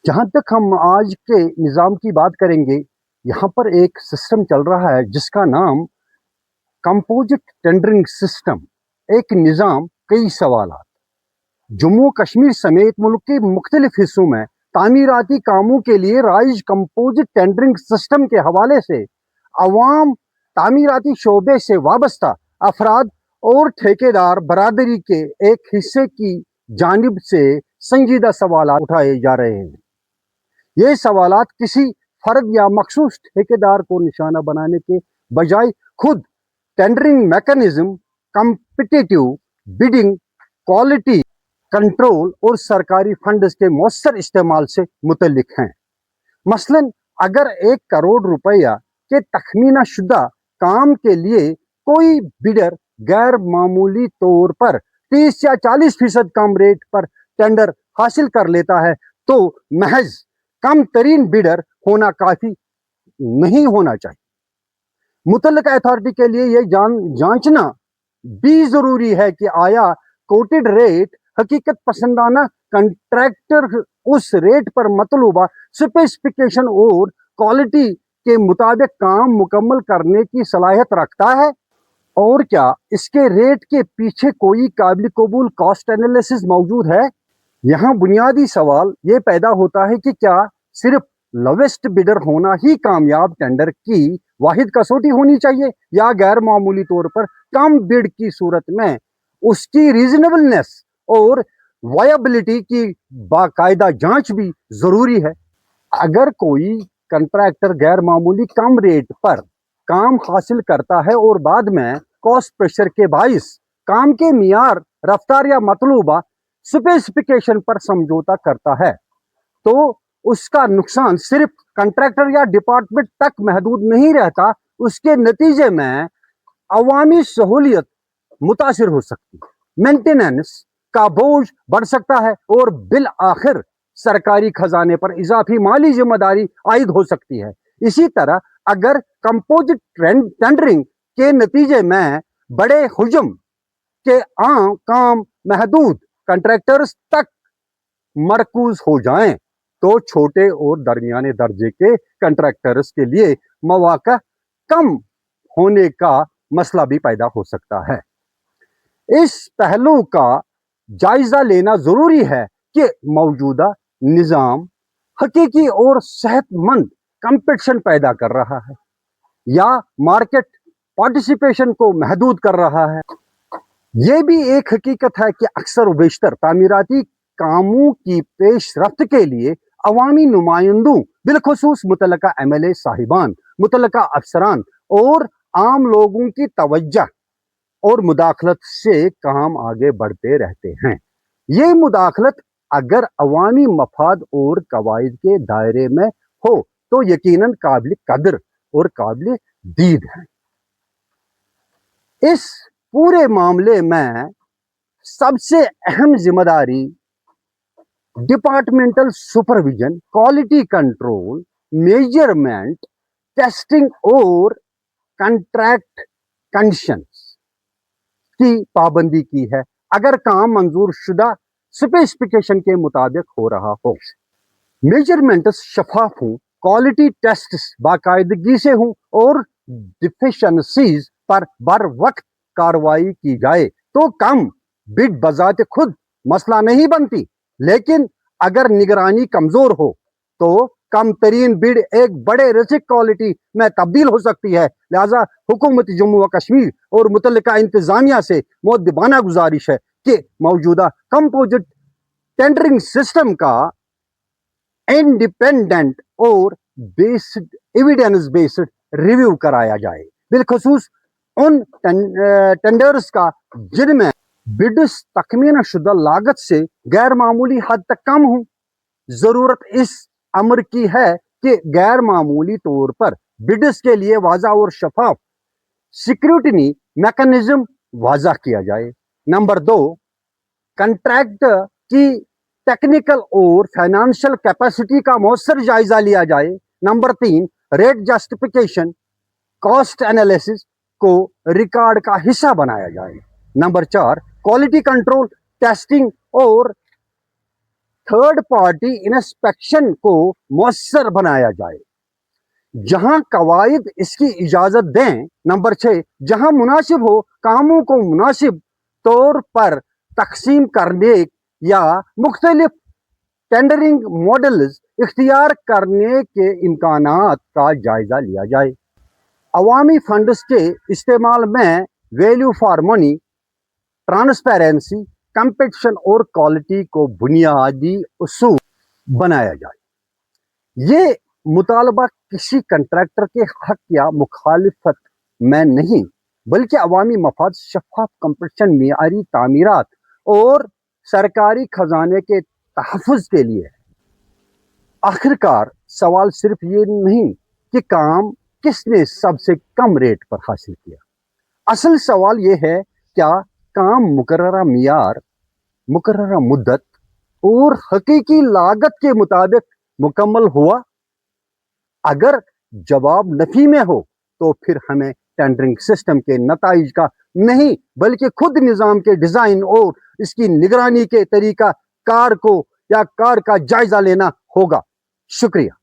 जहाँ तक हम आज के निज़ाम की बात करेंगे, यहाँ पर एक सिस्टम चल रहा है जिसका नाम कंपोजिट टेंडरिंग सिस्टम। एक निज़ाम, कई सवालात। जम्मू कश्मीर समेत मुल्क के मुख्तलिफ हिस्सों में तामीराती कामों के लिए राइज कंपोजिट टेंडरिंग सिस्टम के हवाले से अवाम, तामीराती शोबे से वाबस्ता अफराद और ठेकेदार बरादरी के एक हिस्से की जानिब से संजीदा सवालात उठाए जा रहे हैं। ये सवालात किसी फर्द या मखसूस ठेकेदार को निशाना बनाने के बजाय खुद tendering mechanism, competitive bidding, quality control और सरकारी फंड्स के मौसर इस्तेमाल से मुतल्लिक हैं। मसलन अगर 1 करोड़ रुपया के तखमीना शुदा काम के लिए कोई बिडर गैर मामूली तौर पर 30 या 40% कम रेट पर टेंडर हासिल कर लेता है, तो महज कम तरीन बिडर होना काफी नहीं होना चाहिए। मुतल्लिका अथॉरिटी के लिए यह जांचना भी जरूरी है कि आया कोटेड रेट हकीकत पसंदाना कंट्रैक्टर उस रेट पर मतलूबा स्पेसिफिकेशन और क्वालिटी के मुताबिक काम मुकम्मल करने की सलाहियत रखता है, और क्या इसके रेट के पीछे कोई काबिल कबूल कॉस्ट एनालिसिस मौजूद है। यहाँ बुनियादी सवाल ये पैदा होता है कि क्या सिर्फ लोवेस्ट बिडर होना ही कामयाब टेंडर की वाहिद कसौटी होनी चाहिए, या गैर मामूली तौर पर कम बिड की सूरत में उसकी रीजनेबलनेस और वायबिलिटी की बाकायदा जांच भी जरूरी है। अगर कोई कंट्रैक्टर गैर मामूली कम रेट पर काम हासिल करता है और बाद में कॉस्ट प्रेशर के बाइस काम के मियार, रफ्तार या मतलूबा स्पेसिफिकेशन पर समझौता करता है, तो उसका नुकसान सिर्फ कंट्रैक्टर या डिपार्टमेंट तक महदूद नहीं रहता, उसके नतीजे में अवामी सहूलियत मुतासिर हो सकती है, मेंटेनेंस का बोझ बढ़ सकता है और बिल आखिर सरकारी खजाने पर इजाफी माली जिम्मेदारी आयद हो सकती है। इसी तरह अगर कंपोजिट टेंडरिंग के नतीजे में बड़े हुजम के काम महदूद कंट्रैक्टर्स तक मरकूज हो जाएं, तो छोटे और दरमियाने दर्जे के कंट्रैक्टर्स के लिए मौका कम होने का मसला भी पैदा हो सकता है। इस पहलू का जायजा लेना जरूरी है कि मौजूदा निज़ाम हकीकी और सेहतमंद कंपटीशन पैदा कर रहा है या मार्केट पार्टिसिपेशन को महदूद कर रहा है। यह भी एक हकीकत है कि अक्सर व बेशतर तामीराती कामों की पेशरफ्त के लिए अवामी नुमाइंदों, बिलखुसूस मुतल्लका MLA साहिबान, मुतल्लका अफसरान और आम लोगों की तवज्जो और मुदाखलत से काम आगे बढ़ते रहते हैं। ये मुदाखलत अगर अवामी मफाद और कवायद के दायरे में हो तो यकीनन काबिल कदर और काबिल दीद है। इस पूरे मामले में सबसे अहम जिम्मेदारी departmental supervision, quality control, measurement, testing और कंट्रैक्ट कंडीशंस की पाबंदी की है, अगर काम मंजूर शुदा स्पेसिफिकेशन के मुताबिक हो रहा हो, मेजरमेंट्स शफाफ हों, क्वालिटी टेस्ट बाकायदगी से हों और डिफिशिएंसीज पर बर वक्त कार्रवाई की जाए, तो कम बिड बजाते खुद मसला नहीं बनती। लेकिन अगर निगरानी कमजोर हो तो कम तरीन बिड एक बड़े रिस्क क्वालिटी में तब्दील हो सकती है। लिहाजा हुकूमत जम्मू व कश्मीर और मुतल्लिका इंतजामिया से मुअद्दबाना गुजारिश है कि मौजूदा कंपोजिट टेंडरिंग सिस्टम का इंडिपेंडेंट और बेस्ड एविडेंस बेस्ड रिव्यू कराया जाए, बिलखुसूस उन टेंडर्स का जिनमें बिड्स तखमीना शुदा लागत से गैर मामूली हद तक कम हो। जरूरत इस अमर की है कि गैर मामूली तौर पर बिड्स के लिए वाज़ा और शफाफ सिक्योरिटी मैकेनिज्म वाज़ा किया जाए। नंबर 2, कंट्रैक्ट की टेक्निकल और फाइनेंशियल कैपेसिटी का मौसर जायजा लिया जाए। Number 3, rate justification, cost analysis को रिकॉर्ड का हिस्सा बनाया जाए। नंबर 4, क्वालिटी कंट्रोल, टेस्टिंग और थर्ड पार्टी इंस्पेक्शन को मौसर बनाया जाए, जहां कवायद इसकी इजाजत दें। नंबर 6, जहां मुनासिब हो कामों को मुनासिब तौर पर तकसीम करने या मुख्तलिफ टेंडरिंग मॉडल्स इख्तियार करने के इम्कानात का जायजा लिया जाए। अवामी फंड्स के इस्तेमाल में value for money, transparency, competition और क्वालिटी को बुनियादी उसूल बनाया जाए। ये मुतालबा किसी कंट्रैक्टर के हक या मुखालिफत में नहीं, बल्कि अवामी मफाद, शफाफ कंपटीशन, मियारी तामीरात और सरकारी खजाने के तहफ़्फ़ुज़ के लिए है। आखिरकार सवाल सिर्फ ये नहीं कि काम किसने सबसे कम रेट पर हासिल किया, असल सवाल ये है क्या काम मुकर्ररा मियार, मुकर्ररा मुद्दत और हकीकी लागत के मुताबिक मुकम्मल हुआ। अगर जवाब नफी में हो तो फिर हमें टेंडरिंग सिस्टम के नताइज का नहीं बल्कि खुद निज़ाम के डिज़ाइन और इसकी निगरानी के तरीका कार को या कार का जायजा लेना होगा। शुक्रिया।